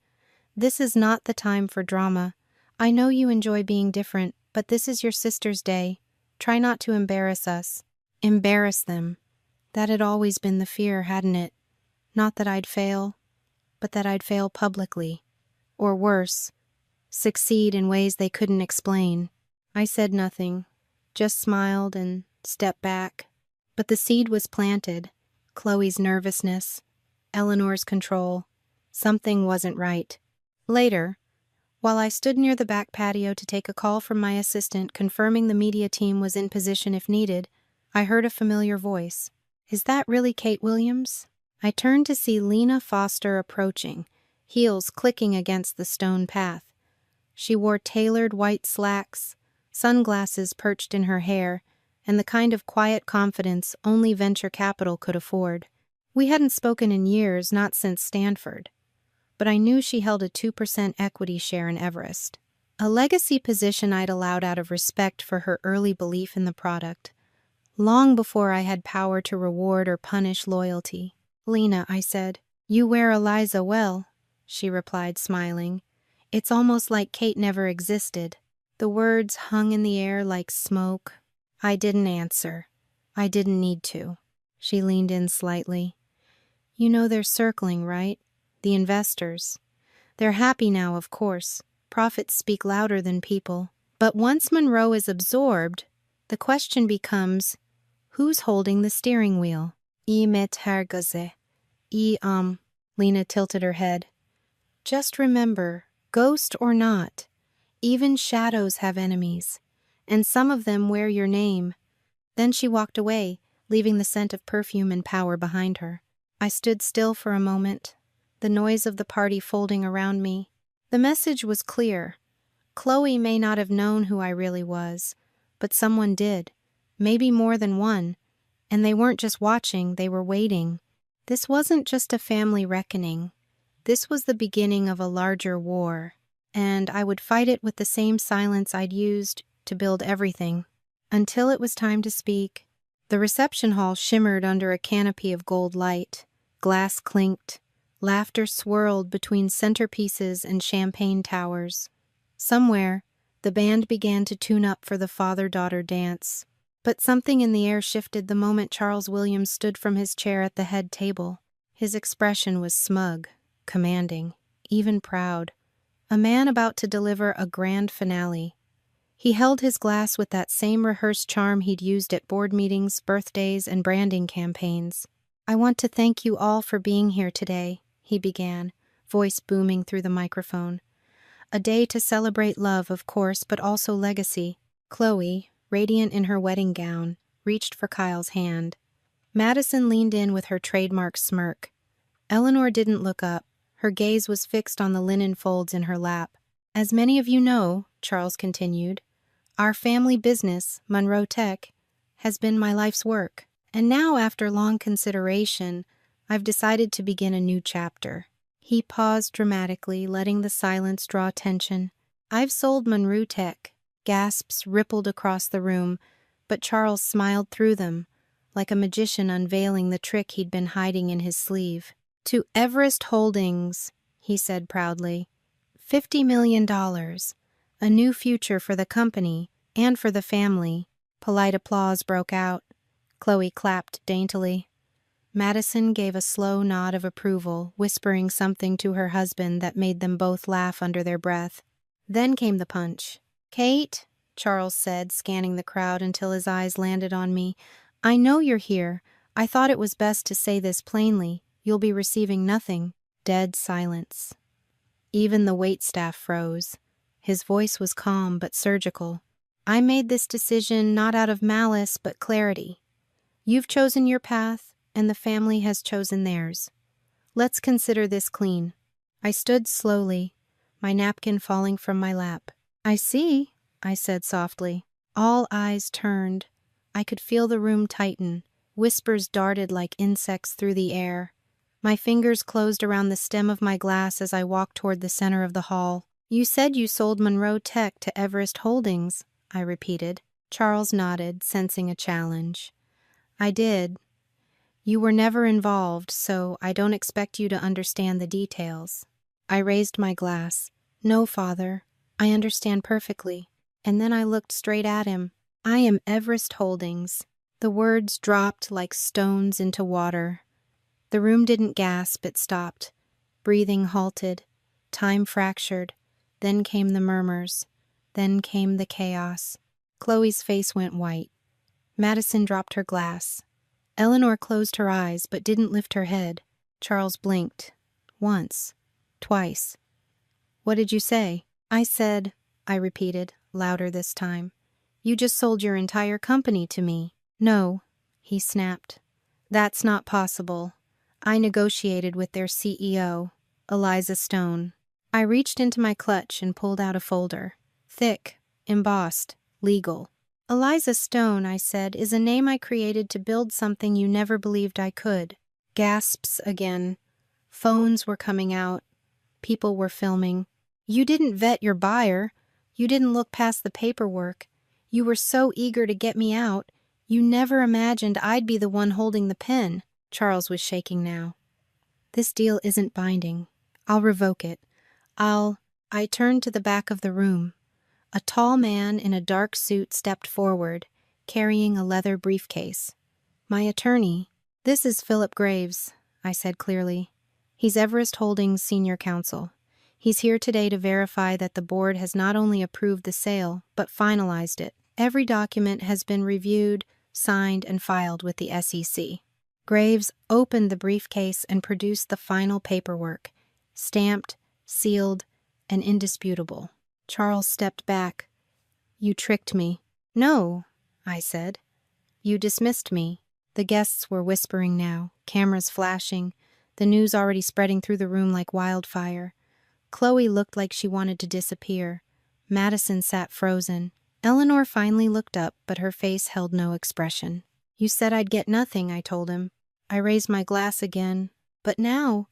"this is not the time for drama. I know you enjoy being different, but this is your sister's day. Try not to embarrass us." Embarrass them. That had always been the fear, hadn't it? Not that I'd fail, but that I'd fail publicly. Or worse, succeed in ways they couldn't explain. I said nothing, just smiled and stepped back. But the seed was planted. Chloe's nervousness, Eleanor's control. Something wasn't right. Later, while I stood near the back patio to take a call from my assistant confirming the media team was in position if needed, I heard a familiar voice. "Is that really Kate Williams?" I turned to see Lena Foster approaching, heels clicking against the stone path. She wore tailored white slacks, sunglasses perched in her hair, and the kind of quiet confidence only venture capital could afford. We hadn't spoken in years, not since Stanford, but I knew she held a 2% equity share in Everest, a legacy position I'd allowed out of respect for her early belief in the product, long before I had power to reward or punish loyalty. "Lena," I said, "you wear Eliza well," she replied, smiling. "It's almost like Kate never existed." The words hung in the air like smoke. I didn't answer. I didn't need to. She leaned in slightly. "You know they're circling, right? The investors. They're happy now, of course. Profits speak louder than people. But once Monroe is absorbed, the question becomes, who's holding the steering wheel?" Lena tilted her head. "Just remember, ghost or not, even shadows have enemies, and some of them wear your name." Then she walked away, leaving the scent of perfume and power behind her. I stood still for a moment, the noise of the party folding around me. The message was clear. Chloe may not have known who I really was, but someone did, maybe more than one, and they weren't just watching, they were waiting. This wasn't just a family reckoning. This was the beginning of a larger war, and I would fight it with the same silence I'd used to build everything. Until it was time to speak. The reception hall shimmered under a canopy of gold light. Glass clinked. Laughter swirled between centerpieces and champagne towers. Somewhere, the band began to tune up for the father-daughter dance. But something in the air shifted the moment Charles Williams stood from his chair at the head table. His expression was smug, commanding, even proud. A man about to deliver a grand finale. He held his glass with that same rehearsed charm he'd used at board meetings, birthdays, and branding campaigns. "I want to thank you all for being here today," he began, voice booming through the microphone. "A day to celebrate love, of course, but also legacy." Chloe, radiant in her wedding gown, reached for Kyle's hand. Madison leaned in with her trademark smirk. Eleanor didn't look up. Her gaze was fixed on the linen folds in her lap. "As many of you know," Charles continued, "our family business, Monroe Tech, has been my life's work. And now, after long consideration, I've decided to begin a new chapter." He paused dramatically, letting the silence draw attention. "I've sold Monroe Tech." Gasps rippled across the room, but Charles smiled through them, like a magician unveiling the trick he'd been hiding in his sleeve. "To Everest Holdings," he said proudly. $50 million. A new future for the company and for the family. Polite applause broke out. Chloe clapped daintily. Madison gave a slow nod of approval, whispering something to her husband that made them both laugh under their breath. Then came the punch. "Kate," Charles said, scanning the crowd until his eyes landed on me, "I know you're here. I thought it was best to say this plainly. You'll be receiving nothing." Dead silence. Even the waitstaff froze. His voice was calm but surgical. "I made this decision not out of malice but clarity. You've chosen your path, and the family has chosen theirs. Let's consider this clean." I stood slowly, my napkin falling from my lap. "I see," I said softly. All eyes turned. I could feel the room tighten. Whispers darted like insects through the air. My fingers closed around the stem of my glass as I walked toward the center of the hall. "You said you sold Monroe Tech to Everest Holdings," I repeated. Charles nodded, sensing a challenge. "I did. You were never involved, so I don't expect you to understand the details." I raised my glass. "No, Father, I understand perfectly." And then I looked straight at him. "I am Everest Holdings." The words dropped like stones into water. The room didn't gasp, it stopped. Breathing halted. Time fractured. Then came the murmurs. Then came the chaos. Chloe's face went white. Madison dropped her glass. Eleanor closed her eyes but didn't lift her head. Charles blinked. Once. Twice. "What did you say?" "I said," I repeated, louder this time, "you just sold your entire company to me." "No," he snapped. "That's not possible. I negotiated with their CEO. Eliza Stone. I reached into my clutch and pulled out a folder. Thick, embossed, legal. Eliza Stone, I said, is a name I created to build something you never believed I could. Gasps again. Phones were coming out. People were filming. You didn't vet your buyer. You didn't look past the paperwork. You were so eager to get me out, you never imagined I'd be the one holding the pen. Charles was shaking now. This deal isn't binding. I'll revoke it. I turned to the back of the room. A tall man in a dark suit stepped forward, carrying a leather briefcase. My attorney. This is Philip Graves, I said clearly. He's Everest Holdings' senior counsel. He's here today to verify that the board has not only approved the sale, but finalized it. Every document has been reviewed, signed, and filed with the SEC. Graves opened the briefcase and produced the final paperwork, stamped, sealed, and indisputable. Charles stepped back. You tricked me. No, I said. You dismissed me. The guests were whispering now, cameras flashing, the news already spreading through the room like wildfire. Chloe looked like she wanted to disappear. Madison sat frozen. Eleanor finally looked up, but her face held no expression. You said I'd get nothing, I told him. I raised my glass again. But now,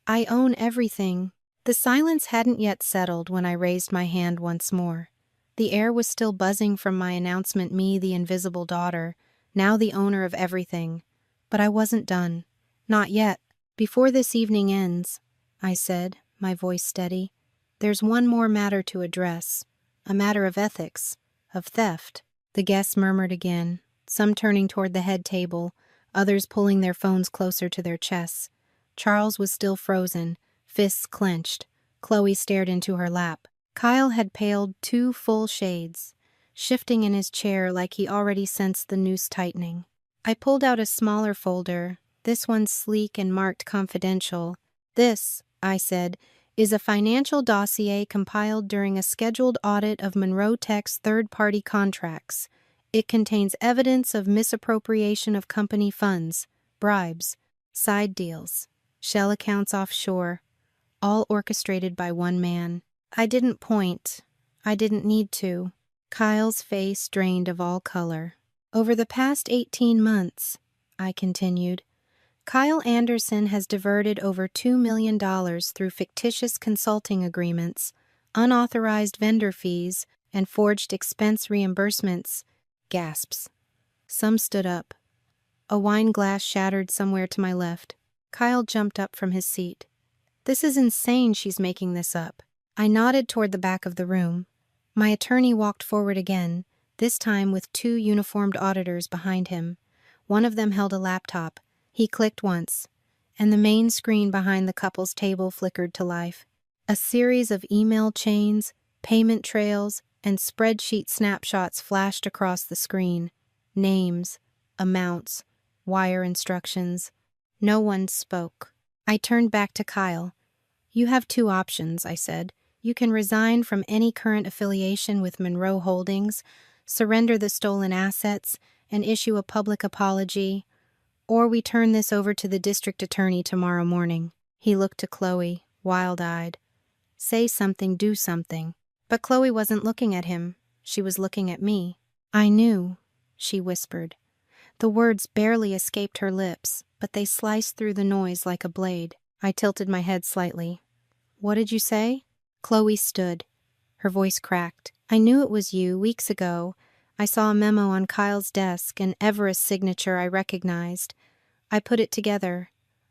I own everything. The silence hadn't yet settled when I raised my hand once more. The air was still buzzing from my announcement, me, the invisible daughter, now the owner of everything. But I wasn't done. Not yet. Before this evening ends, I said, my voice steady, there's one more matter to address. A matter of ethics, of theft. The guests murmured again, some turning toward the head table, others pulling their phones closer to their chests. Charles was still frozen, fists clenched. Chloe stared into her lap. Kyle had paled 2 full shades, shifting in his chair like he already sensed the noose tightening. I pulled out a smaller folder, this one sleek and marked confidential. This, I said, is a financial dossier compiled during a scheduled audit of Monroe Tech's third-party contracts. It contains evidence of misappropriation of company funds, bribes, side deals, shell accounts offshore, all orchestrated by one man. I didn't point. I didn't need to. Kyle's face drained of all color. Over the past 18 months, I continued, Kyle Anderson has diverted over $2 million through fictitious consulting agreements, unauthorized vendor fees, and forged expense reimbursements. Gasps. Some stood up. A wine glass shattered somewhere to my left. Kyle jumped up from his seat. This is insane, she's making this up. I nodded toward the back of the room. My attorney walked forward again, this time with 2 uniformed auditors behind him. One of them held a laptop. He clicked once, and the main screen behind the couple's table flickered to life. A series of email chains, payment trails, and spreadsheet snapshots flashed across the screen. Names, amounts, wire instructions. No one spoke. I turned back to Kyle. You have 2 options, I said. You can resign from any current affiliation with Monroe Holdings, surrender the stolen assets, and issue a public apology, or we turn this over to the district attorney tomorrow morning. He looked to Chloe, wild-eyed. Say something, do something. But Chloe wasn't looking at him. She was looking at me. I knew, she whispered. The words barely escaped her lips, but they sliced through the noise like a blade. I tilted my head slightly. What did you say? Chloe stood. Her voice cracked. I knew it was you, weeks ago. I saw a memo on Kyle's desk, an Everest signature I recognized. I put it together.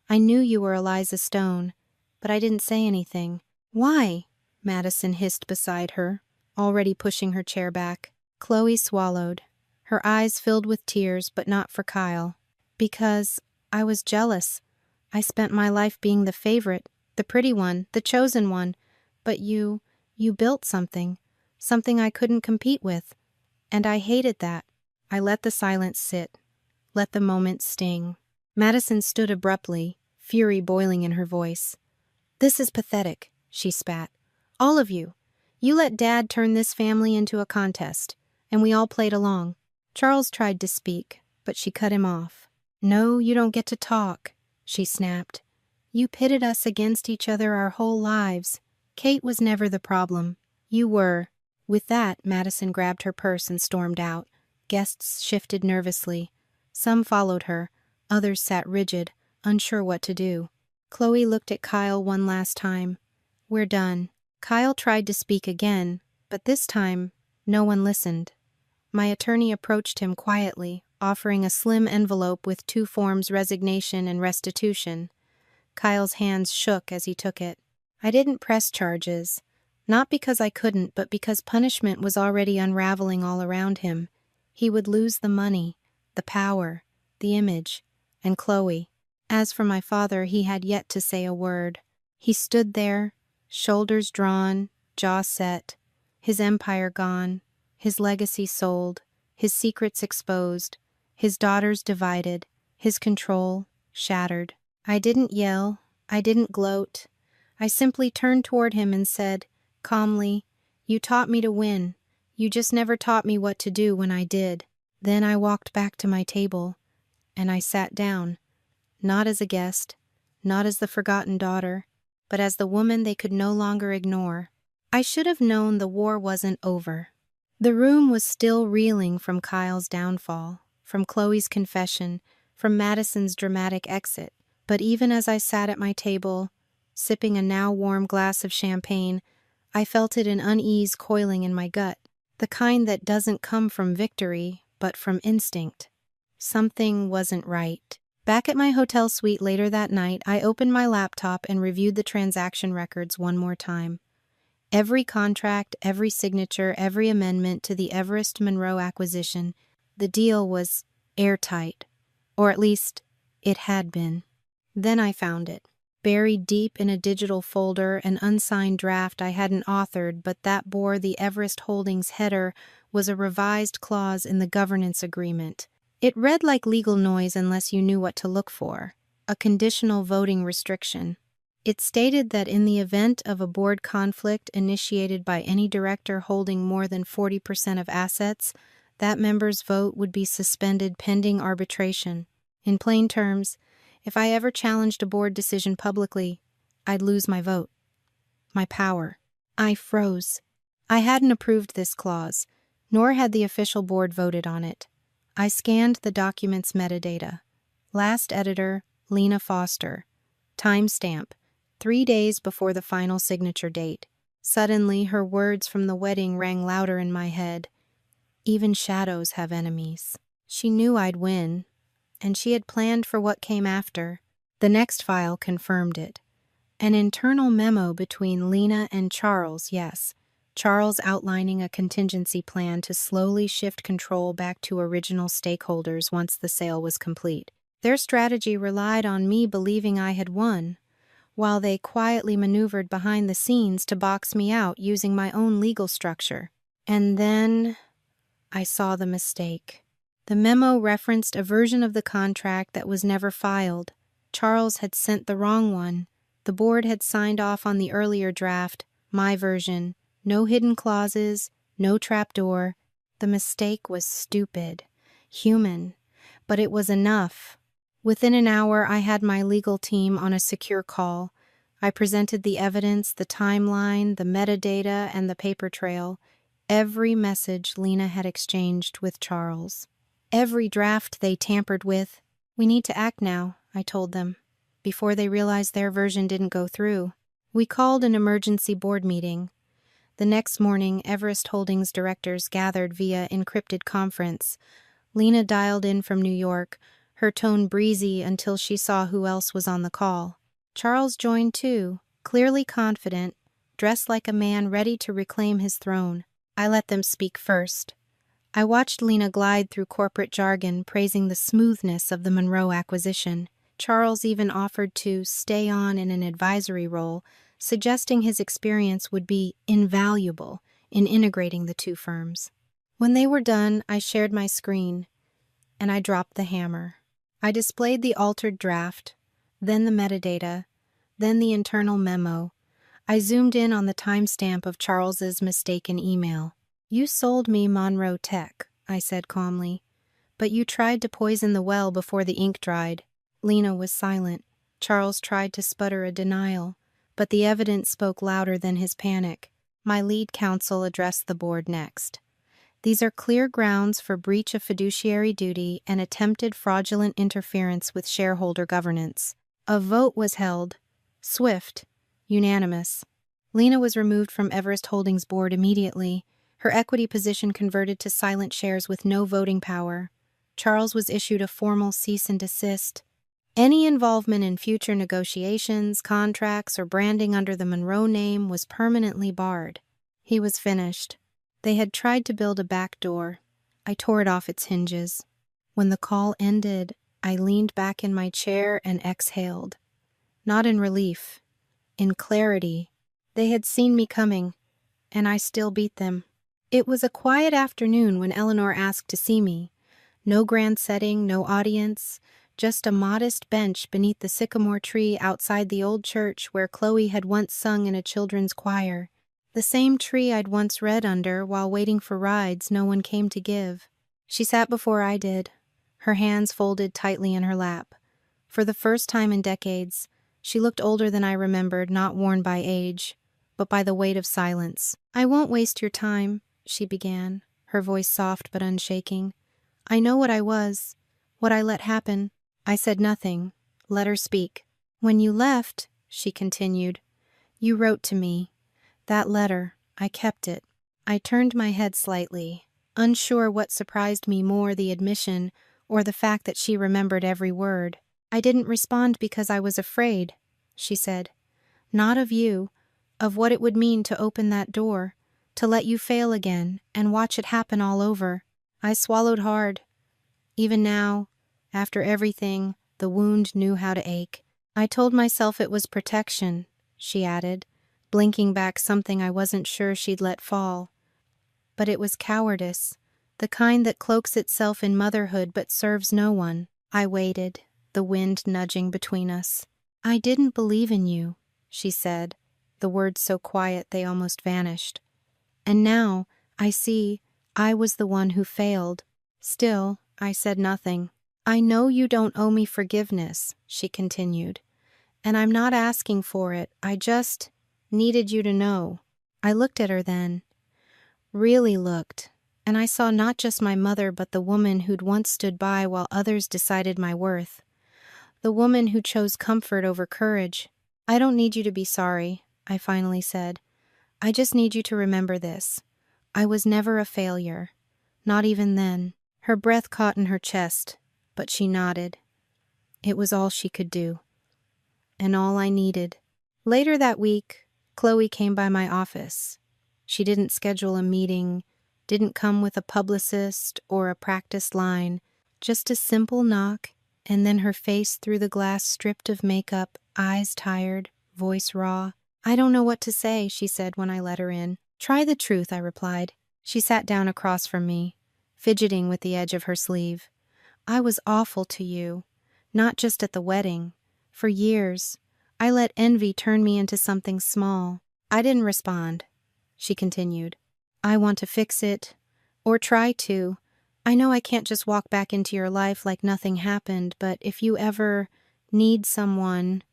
I knew you were Eliza Stone, but I didn't say anything. Why? Madison hissed beside her, already pushing her chair back. Chloe swallowed. Her eyes filled with tears, but not for Kyle. Because I was jealous. I spent my life being the favorite, the pretty one, the chosen one. But you built something I couldn't compete with. And I hated that. I let the silence sit, let the moment sting. Madison stood abruptly, fury boiling in her voice. This is pathetic, she spat. All of you. You let Dad turn this family into a contest, and we all played along. Charles tried to speak, but she cut him off. No, you don't get to talk, she snapped. You pitted us against each other our whole lives. Kate was never the problem. You were." With that, Madison grabbed her purse and stormed out. Guests shifted nervously. Some followed her. Others sat rigid, unsure what to do. Chloe looked at Kyle one last time. "We're done." Kyle tried to speak again, but this time, no one listened. My attorney approached him quietly, offering a slim envelope with 2 forms: resignation and restitution. Kyle's hands shook as he took it. I didn't press charges, not because I couldn't, but because punishment was already unraveling all around him. He would lose the money, the power, the image, and Chloe. As for my father, he had yet to say a word. He stood there, shoulders drawn, jaw set, his empire gone, his legacy sold, his secrets exposed, his daughters divided, his control shattered. I didn't yell, I didn't gloat. I simply turned toward him and said, calmly, "You taught me to win. You just never taught me what to do when I did." Then I walked back to my table, and I sat down, not as a guest, not as the forgotten daughter, but as the woman they could no longer ignore. I should have known the war wasn't over. The room was still reeling from Kyle's downfall, from Chloe's confession, from Madison's dramatic exit. But even as I sat at my table, sipping a now warm glass of champagne, I felt an unease coiling in my gut, the kind that doesn't come from victory, but from instinct. Something wasn't right. Back at my hotel suite later that night, I opened my laptop and reviewed the transaction records one more time. Every contract, every signature, every amendment to the Everest Monroe acquisition, the deal was airtight, or at least it had been. Then I found it, buried deep in a digital folder, an unsigned draft I hadn't authored, but that bore the Everest Holdings header was a revised clause in the governance agreement. It read like legal noise unless you knew what to look for, a conditional voting restriction. It stated that in the event of a board conflict initiated by any director holding more than 40% of assets, that member's vote would be suspended pending arbitration. In plain terms, if I ever challenged a board decision publicly, I'd lose my vote, my power. I froze. I hadn't approved this clause, nor had the official board voted on it. I scanned the document's metadata. Last editor, Lena Foster. Timestamp, 3 days before the final signature date. Suddenly, her words from the wedding rang louder in my head. Even shadows have enemies. She knew I'd win, and she had planned for what came after. The next file confirmed it. An internal memo between Lena and Charles, yes. Charles outlining a contingency plan to slowly shift control back to original stakeholders once the sale was complete. Their strategy relied on me believing I had won, while they quietly maneuvered behind the scenes to box me out using my own legal structure. And then I saw the mistake. The memo referenced a version of the contract that was never filed. Charles had sent the wrong one. The board had signed off on the earlier draft, my version. No hidden clauses, no trapdoor. The mistake was stupid, human, but it was enough. Within an hour, I had my legal team on a secure call. I presented the evidence, the timeline, the metadata, and the paper trail. Every message Lena had exchanged with Charles. Every draft they tampered with. "We need to act now," I told them, before they realized their version didn't go through. We called an emergency board meeting. The next morning, Everest Holdings directors gathered via encrypted conference. Lena dialed in from New York, her tone breezy until she saw who else was on the call. Charles joined too, clearly confident, dressed like a man ready to reclaim his throne. I let them speak first. I watched Lena glide through corporate jargon, praising the smoothness of the Monroe acquisition. Charles even offered to stay on in an advisory role, suggesting his experience would be invaluable in integrating the two firms. When they were done, I shared my screen, and I dropped the hammer. I displayed the altered draft, then the metadata, then the internal memo. I zoomed in on the timestamp of Charles's mistaken email. "You sold me Monroe Tech," I said calmly, "but you tried to poison the well before the ink dried." Lena was silent. Charles tried to sputter a denial, but the evidence spoke louder than his panic. My lead counsel addressed the board next. These are clear grounds for breach of fiduciary duty and attempted fraudulent interference with shareholder governance. A vote was held. Swift. Unanimous. Lena was removed from Everest Holdings board immediately, her equity position converted to silent shares with no voting power. Charles was issued a formal cease and desist. Any involvement in future negotiations, contracts, or branding under the Monroe name was permanently barred. He was finished. They had tried to build a back door. I tore it off its hinges. When the call ended, I leaned back in my chair and exhaled. Not in relief, in clarity. They had seen me coming, and I still beat them. It was a quiet afternoon when Eleanor asked to see me. No grand setting, no audience, just a modest bench beneath the sycamore tree outside the old church where Chloe had once sung in a children's choir. The same tree I'd once read under while waiting for rides no one came to give. She sat before I did, her hands folded tightly in her lap. For the first time in decades, she looked older than I remembered, not worn by age, but by the weight of silence. "I won't waste your time," she began, her voice soft but unshaking. "I know what I was, what I let happen." I said nothing. Let her speak. "When you left," she continued, "you wrote to me. That letter, I kept it." I turned my head slightly, unsure what surprised me more, the admission or the fact that she remembered every word. "I didn't respond because I was afraid," she said. "Not of you, of what it would mean to open that door, to let you fail again and watch it happen all over." I swallowed hard. Even now, after everything, the wound knew how to ache. "I told myself it was protection," she added, blinking back something I wasn't sure she'd let fall. "But it was cowardice, the kind that cloaks itself in motherhood but serves no one." I waited, the wind nudging between us. "I didn't believe in you," she said, the words so quiet they almost vanished. "And now, I see, I was the one who failed." Still, I said nothing. "I know you don't owe me forgiveness," she continued, "and I'm not asking for it. I just needed you to know." I looked at her then, really looked, and I saw not just my mother but the woman who'd once stood by while others decided my worth. The woman who chose comfort over courage. "I don't need you to be sorry," I finally said. "I just need you to remember this. I was never a failure. Not even then." Her breath caught in her chest, but she nodded. It was all she could do, and all I needed. Later that week, Chloe came by my office. She didn't schedule a meeting, didn't come with a publicist or a practice line, just a simple knock, and then her face through the glass stripped of makeup, eyes tired, voice raw. "I don't know what to say," she said when I let her in. "Try the truth," I replied. She sat down across from me, fidgeting with the edge of her sleeve. "I was awful to you, not just at the wedding. For years, I let envy turn me into something small." I didn't respond. She continued, "I want to fix it, or try to. I know I can't just walk back into your life like nothing happened, but if you ever need someone,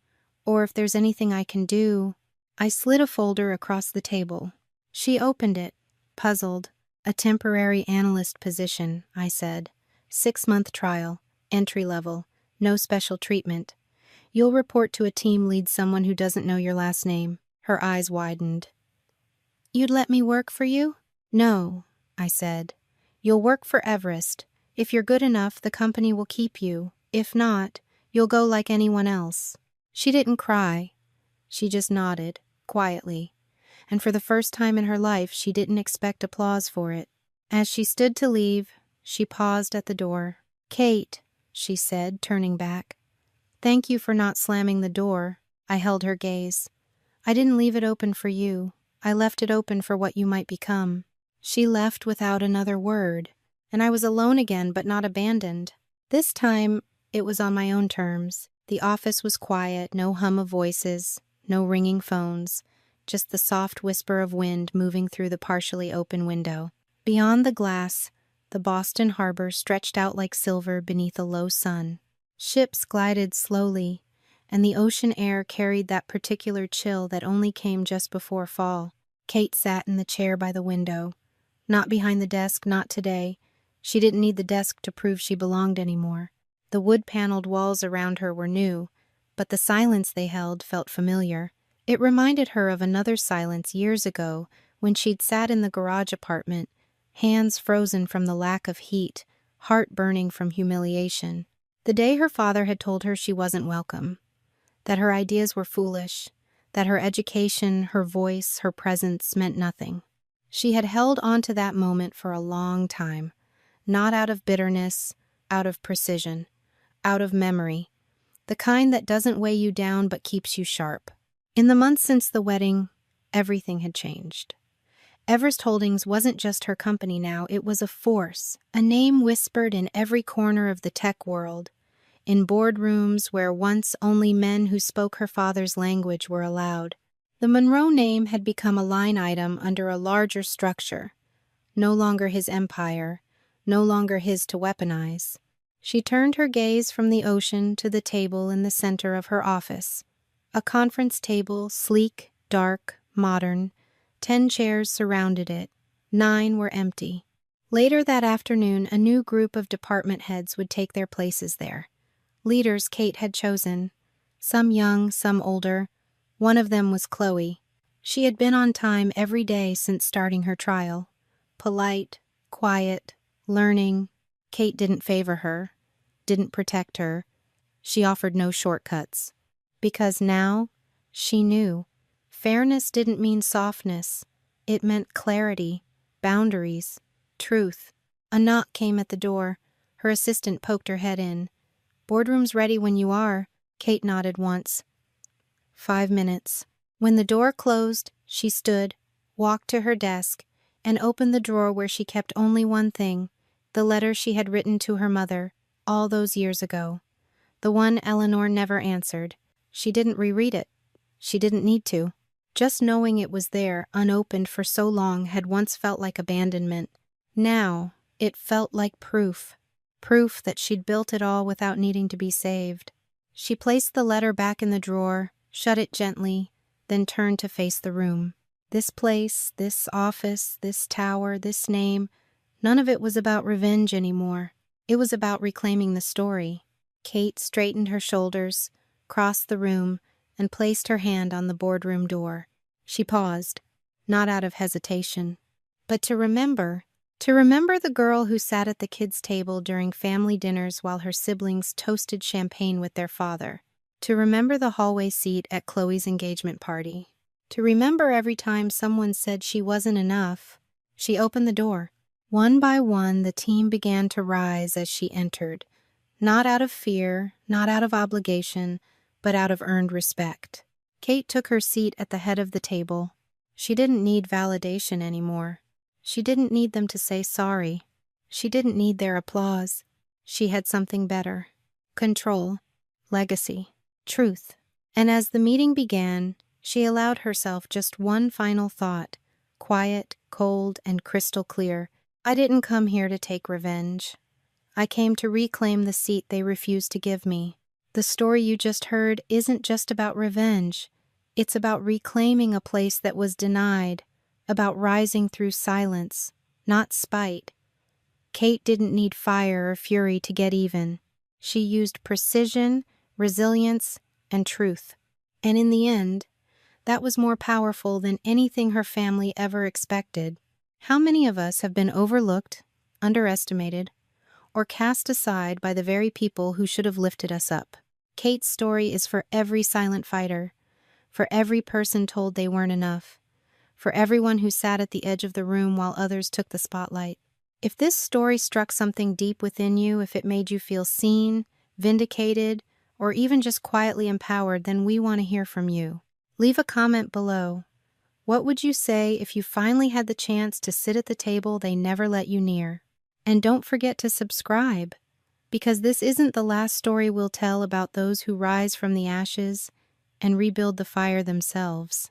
or if there's anything I can do." I slid a folder across the table. She opened it, puzzled. "A temporary analyst position," I said. 6-month trial, entry level, no special treatment. You'll report to a team lead, someone who doesn't know your last name." Her eyes widened. "You'd let me work for you?" "No," I said. "You'll work for Everest. If you're good enough, the company will keep you. If not, you'll go like anyone else." She didn't cry. She just nodded, quietly. And for the first time in her life, she didn't expect applause for it. As she stood to leave, she paused at the door. "Kate," she said, turning back. "Thank you for not slamming the door." I held her gaze. "I didn't leave it open for you. I left it open for what you might become." She left without another word, and I was alone again but not abandoned. This time, it was on my own terms. The office was quiet, no hum of voices, no ringing phones, just the soft whisper of wind moving through the partially open window. Beyond the glass, the Boston harbor stretched out like silver beneath a low sun. Ships glided slowly, and the ocean air carried that particular chill that only came just before fall. Kate sat in the chair by the window. Not behind the desk, not today. She didn't need the desk to prove she belonged anymore. The wood-paneled walls around her were new, but the silence they held felt familiar. It reminded her of another silence years ago when she'd sat in the garage apartment, hands frozen from the lack of heat, heart burning from humiliation. The day her father had told her she wasn't welcome, that her ideas were foolish, that her education, her voice, her presence meant nothing. She had held on to that moment for a long time, not out of bitterness, out of precision, out of memory, the kind that doesn't weigh you down but keeps you sharp. In the months since the wedding, everything had changed. Everest Holdings wasn't just her company now, it was a force, a name whispered in every corner of the tech world, in boardrooms where once only men who spoke her father's language were allowed. The Monroe name had become a line item under a larger structure, no longer his empire, no longer his to weaponize. She turned her gaze from the ocean to the table in the center of her office. A conference table, sleek, dark, modern. 10 chairs surrounded it. 9 were empty. Later that afternoon, a new group of department heads would take their places there. Leaders Kate had chosen. Some young, some older. One of them was Chloe. She had been on time every day since starting her trial. Polite, quiet, learning. Kate didn't favor her, didn't protect her. She offered no shortcuts. Because now, she knew. Fairness didn't mean softness. It meant clarity, boundaries, truth. A knock came at the door. Her assistant poked her head in. "Boardroom's ready when you are." Kate nodded once. 5 minutes. When the door closed, she stood, walked to her desk, and opened the drawer where she kept only one thing, the letter she had written to her mother all those years ago. The one Eleanor never answered. She didn't reread it. She didn't need to. Just knowing it was there, unopened for so long, had once felt like abandonment. Now, it felt like proof. Proof that she'd built it all without needing to be saved. She placed the letter back in the drawer, shut it gently, then turned to face the room. This place, this office, this tower, this name, none of it was about revenge anymore. It was about reclaiming the story. Kate straightened her shoulders, crossed the room, and placed her hand on the boardroom door. She paused, not out of hesitation, but to remember the girl who sat at the kids' table during family dinners while her siblings toasted champagne with their father. To remember the hallway seat at Chloe's engagement party. To remember every time someone said she wasn't enough. She opened the door. One by one, the team began to rise as she entered, not out of fear, not out of obligation, but out of earned respect. Kate took her seat at the head of the table. She didn't need validation anymore. She didn't need them to say sorry. She didn't need their applause. She had something better. Control, legacy, truth. And as the meeting began, she allowed herself just one final thought, quiet, cold, and crystal clear. I didn't come here to take revenge. I came to reclaim the seat they refused to give me. The story you just heard isn't just about revenge. It's about reclaiming a place that was denied, about rising through silence, not spite. Kate didn't need fire or fury to get even. She used precision, resilience, and truth. And in the end, that was more powerful than anything her family ever expected. How many of us have been overlooked, underestimated, or cast aside by the very people who should have lifted us up? Kate's story is for every silent fighter, for every person told they weren't enough, for everyone who sat at the edge of the room while others took the spotlight. If this story struck something deep within you, if it made you feel seen, vindicated, or even just quietly empowered, then we want to hear from you. Leave a comment below. What would you say if you finally had the chance to sit at the table they never let you near? And don't forget to subscribe, because this isn't the last story we'll tell about those who rise from the ashes and rebuild the fire themselves.